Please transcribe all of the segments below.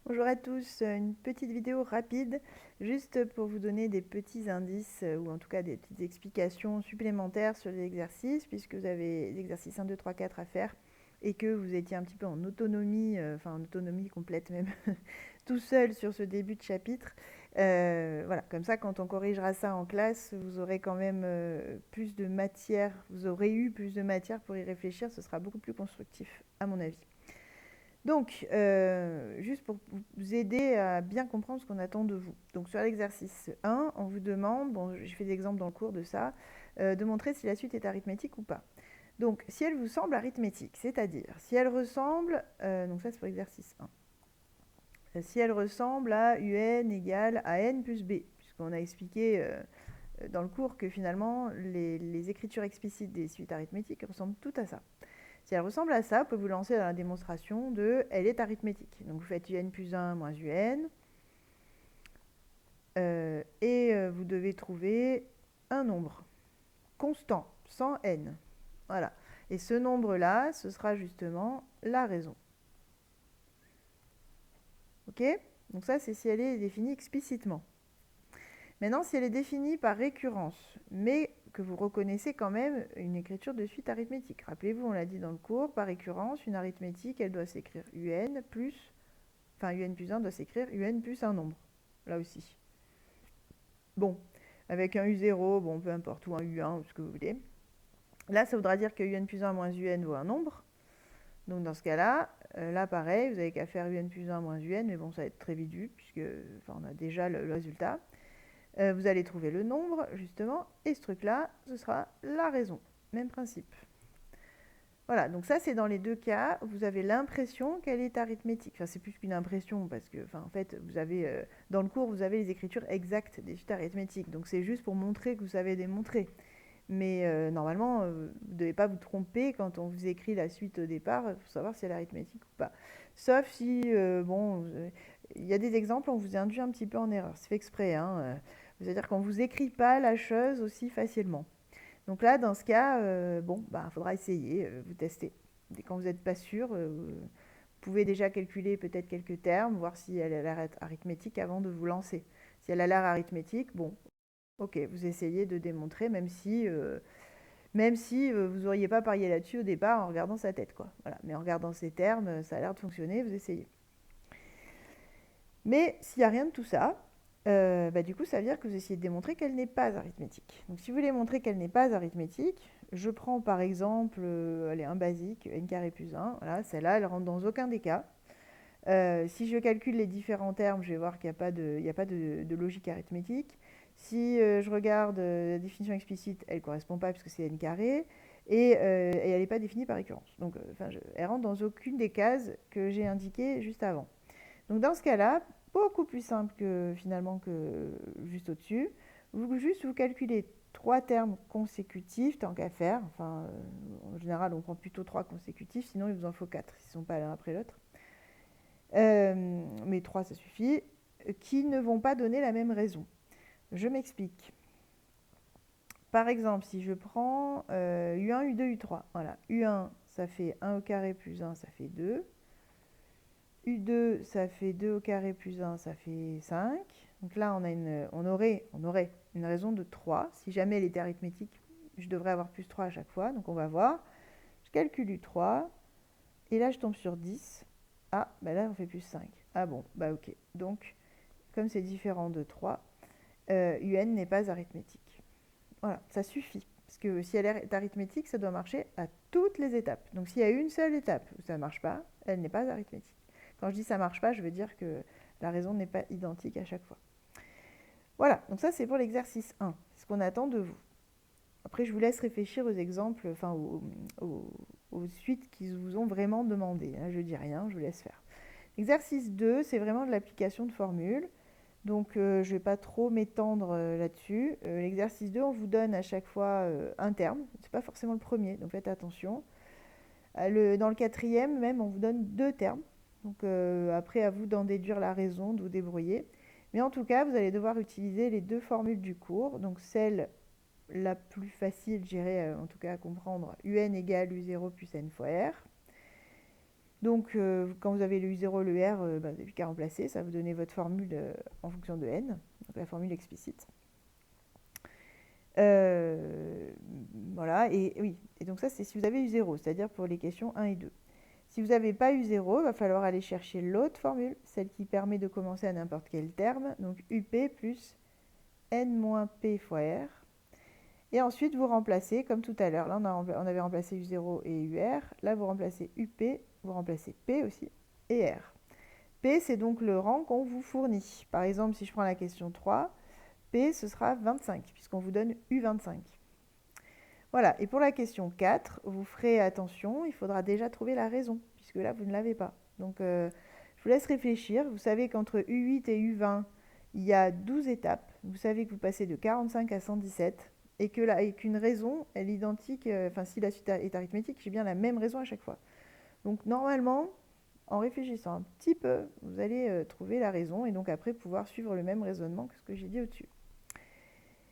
Bonjour à tous, une petite vidéo rapide, juste pour vous donner des petits indices, ou en tout cas des petites explications supplémentaires sur les exercices, puisque vous avez l'exercice 1, 2, 3, 4 à faire, et que vous étiez un petit peu en autonomie, enfin en autonomie complète même, tout seul sur ce début de chapitre. Voilà, comme ça quand on corrigera ça en classe, vous aurez quand même plus de matière, vous aurez eu plus de matière pour y réfléchir, ce sera beaucoup plus constructif à mon avis. Donc, juste pour vous aider à bien comprendre ce qu'on attend de vous. Donc, sur l'exercice 1, on vous demande, bon, j'ai fait des exemples dans le cours de ça, de montrer si la suite est arithmétique ou pas. Donc, si elle vous semble arithmétique, c'est-à-dire si elle ressemble, donc ça c'est pour l'exercice 1, si elle ressemble à un égale à n plus b, puisqu'on a expliqué dans le cours que finalement les écritures explicites des suites arithmétiques ressemblent toutes à ça. Si elle ressemble à ça, vous pouvez vous lancer dans la démonstration de elle est arithmétique. Donc vous faites un plus 1 moins un, et vous devez trouver un nombre constant, sans n. Voilà. Et ce nombre-là, ce sera justement la raison. Ok? Donc ça, c'est si elle est définie explicitement. Maintenant, si elle est définie par récurrence, mais que vous reconnaissez quand même une écriture de suite arithmétique. Rappelez-vous, on l'a dit dans le cours, par récurrence, une arithmétique, elle doit s'écrire un plus, enfin un plus 1 doit s'écrire un plus un nombre, là aussi. Bon, avec un u0, bon, peu importe, ou un u1, ou ce que vous voulez. Là, ça voudra dire que un plus 1 moins un vaut un nombre. Donc dans ce cas-là, là pareil, vous n'avez qu'à faire un plus 1 moins un, mais bon, ça va être très vite vu, puisque enfin, on a déjà le résultat. Vous allez trouver le nombre, justement, et ce truc-là, ce sera la raison. Même principe. Voilà, donc ça c'est dans les deux cas, vous avez l'impression qu'elle est arithmétique. Enfin, c'est plus qu'une impression, parce que, enfin, en fait, vous avez, dans le cours, vous avez les écritures exactes des suites arithmétiques. Donc c'est juste pour montrer que vous savez démontrer. Mais normalement, vous ne devez pas vous tromper quand on vous écrit la suite au départ pour savoir si elle est arithmétique ou pas. Sauf si, bon, il y a des exemples, on vous induit un petit peu en erreur. C'est fait exprès, hein. C'est-à-dire qu'on ne vous écrit pas la chose aussi facilement. Donc là, dans ce cas, bon, bah, faudra essayer, vous tester. Et quand vous n'êtes pas sûr, vous pouvez déjà calculer peut-être quelques termes, voir si elle a l'air arithmétique avant de vous lancer. Si elle a l'air arithmétique, bon, ok, vous essayez de démontrer, même si vous n'auriez pas parié là-dessus au départ en regardant sa tête, quoi. Voilà. Mais en regardant ses termes, ça a l'air de fonctionner, vous essayez. Mais s'il n'y a rien de tout ça, bah, du coup, ça veut dire que vous essayez de démontrer qu'elle n'est pas arithmétique. Donc si vous voulez montrer qu'elle n'est pas arithmétique, je prends par exemple, allez, un basique, n carré plus 1. Voilà, celle-là, elle rentre dans aucun des cas. Si je calcule les différents termes, je vais voir qu'il n'y a pas de logique arithmétique. Si je regarde la définition explicite, elle ne correspond pas puisque c'est n carré. Et elle n'est pas définie par récurrence. Donc, elle rentre dans aucune des cases que j'ai indiquées juste avant. Donc dans ce cas-là, beaucoup plus simple que finalement que juste au-dessus, vous calculez trois termes consécutifs, tant qu'à faire. Enfin, en général, on prend plutôt trois consécutifs, sinon il vous en faut quatre, s'ils ne sont pas l'un après l'autre. Mais trois, ça suffit, qui ne vont pas donner la même raison. Je m'explique. Par exemple, si je prends U1, U2, U3, voilà, U1, ça fait 1 au carré plus 1, ça fait 2. U2, ça fait 2 au carré plus 1, ça fait 5. Donc là, on aurait une raison de 3. Si jamais elle était arithmétique, je devrais avoir plus 3 à chaque fois. Donc on va voir. Je calcule U3. Et là, je tombe sur 10. Ah, bah là, on fait plus 5. Ah bon, bah ok. Donc, comme c'est différent de 3, UN n'est pas arithmétique. Voilà, ça suffit. Parce que si elle est arithmétique, ça doit marcher à toutes les étapes. Donc s'il y a une seule étape où ça ne marche pas, elle n'est pas arithmétique. Quand je dis ça ne marche pas, je veux dire que la raison n'est pas identique à chaque fois. Voilà, donc ça c'est pour l'exercice 1, c'est ce qu'on attend de vous. Après, je vous laisse réfléchir aux exemples, enfin aux suites qu'ils vous ont vraiment demandé. Je ne dis rien, je vous laisse faire. Exercice 2, c'est vraiment de l'application de formules. Donc, je ne vais pas trop m'étendre là-dessus. L'exercice 2, on vous donne à chaque fois un terme. Ce n'est pas forcément le premier, donc faites attention. Dans le quatrième, même, on vous donne deux termes. Donc, après, à vous d'en déduire la raison, de vous débrouiller. Mais en tout cas, vous allez devoir utiliser les deux formules du cours. Donc, celle la plus facile, je dirais, en tout cas à comprendre, un égale u0 plus n fois r. Donc, quand vous avez le U0 et le R, vous n'avez plus qu'à remplacer. Ça va vous donner votre formule en fonction de n, donc la formule explicite. Voilà, et oui, et donc ça, c'est si vous avez U0, c'est-à-dire pour les questions 1 et 2. Si vous n'avez pas U0, il va falloir aller chercher l'autre formule, celle qui permet de commencer à n'importe quel terme, donc UP plus n-p fois R. Et ensuite, vous remplacez, comme tout à l'heure, là on avait remplacé U0 et UR, là vous remplacez UP, vous remplacez P aussi, et R. P, c'est donc le rang qu'on vous fournit. Par exemple, si je prends la question 3, P, ce sera 25, puisqu'on vous donne U25. Voilà, et pour la question 4, vous ferez attention, il faudra déjà trouver la raison, puisque là, vous ne l'avez pas. Donc, je vous laisse réfléchir. Vous savez qu'entre U8 et U20, il y a 12 étapes. Vous savez que vous passez de 45 à 117, et qu'une raison, elle est identique, enfin, si la suite est arithmétique, j'ai bien la même raison à chaque fois. Donc, normalement, en réfléchissant un petit peu, vous allez trouver la raison, et donc après pouvoir suivre le même raisonnement que ce que j'ai dit au-dessus.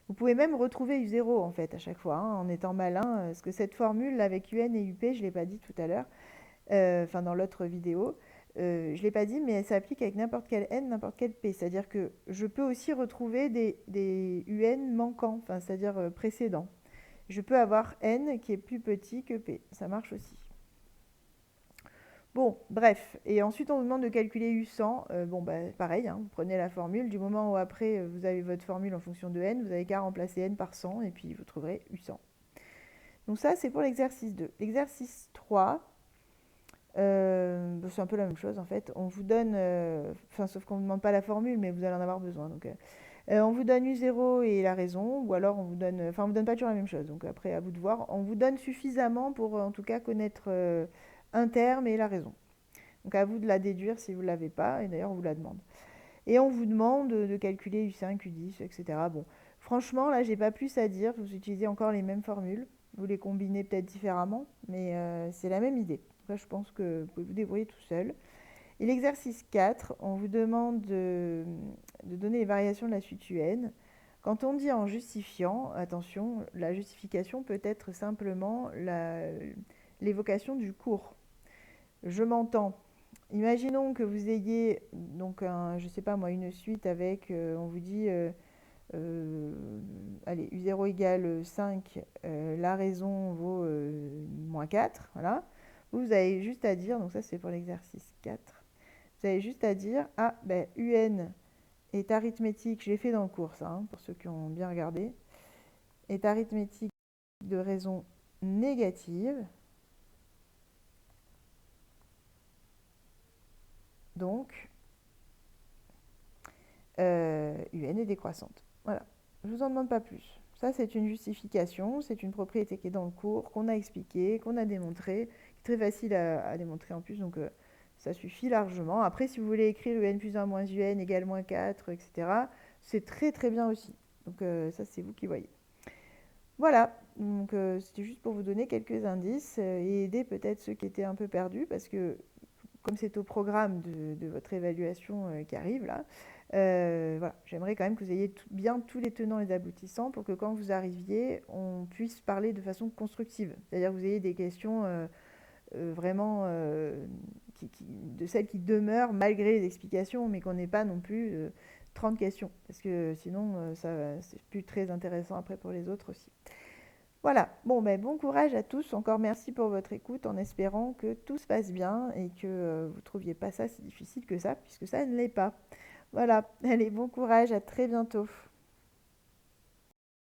Vous pouvez même retrouver U0 en fait à chaque fois, hein, en étant malin, parce que cette formule avec UN et UP, je ne l'ai pas dit tout à l'heure, enfin dans l'autre vidéo, je ne l'ai pas dit, mais elle s'applique avec n'importe quel N, n'importe quel P. C'est-à-dire que je peux aussi retrouver des UN manquants, enfin, c'est-à-dire précédents. Je peux avoir N qui est plus petit que P, ça marche aussi. Bon, bref, et ensuite on vous demande de calculer U100. Bon, bah, pareil, hein, vous prenez la formule, du moment où après vous avez votre formule en fonction de n, vous n'avez qu'à remplacer n par 100 et puis vous trouverez U100. Donc ça, c'est pour l'exercice 2. L'exercice 3, c'est un peu la même chose en fait. On vous donne, enfin sauf qu'on ne vous demande pas la formule, mais vous allez en avoir besoin. Donc, on vous donne U0 et la raison, ou alors on vous donne, enfin on vous donne pas toujours la même chose. Donc après, à vous de voir. On vous donne suffisamment pour en tout cas connaître un terme et la raison. Donc à vous de la déduire si vous ne l'avez pas, et d'ailleurs on vous la demande. Et on vous demande de calculer U5, U10, etc. Bon, franchement, là, j'ai pas plus à dire. Vous utilisez encore les mêmes formules. Vous les combinez peut-être différemment, mais c'est la même idée. Là, je pense que vous pouvez vous débrouiller tout seul. Et l'exercice 4, on vous demande de donner les variations de la suite UN. Quand on dit en justifiant, attention, la justification peut être simplement l'évocation du cours. Je m'entends. Imaginons que vous ayez donc je sais pas moi, une suite avec, on vous dit, allez, U0 égale 5, la raison vaut moins 4, voilà. Vous avez juste à dire, donc ça c'est pour l'exercice 4, vous avez juste à dire, ah ben UN est arithmétique, je l'ai fait dans le cours ça, hein, pour ceux qui ont bien regardé, est arithmétique de raison négative, donc UN est décroissante. Voilà, je ne vous en demande pas plus. Ça, c'est une justification, c'est une propriété qui est dans le cours, qu'on a expliqué, qu'on a démontré, qui est très facile à démontrer en plus, donc ça suffit largement. Après, si vous voulez écrire UN plus 1 moins UN égale moins 4, etc., c'est très très bien aussi. Donc ça, c'est vous qui voyez. Voilà, donc c'était juste pour vous donner quelques indices et aider peut-être ceux qui étaient un peu perdus, parce que comme c'est au programme de votre évaluation qui arrive là, voilà, j'aimerais quand même que vous ayez bien tous les tenants et les aboutissants pour que quand vous arriviez, on puisse parler de façon constructive. C'est-à-dire que vous ayez des questions vraiment de celles qui demeurent malgré les explications, mais qu'on n'ait pas non plus 30 questions. Parce que sinon, c'est plus très intéressant après pour les autres aussi. Voilà, bon, ben, bon courage à tous. Encore merci pour votre écoute en espérant que tout se passe bien et que vous ne trouviez pas ça si difficile que ça, puisque ça ne l'est pas. Voilà, allez, bon courage, à très bientôt.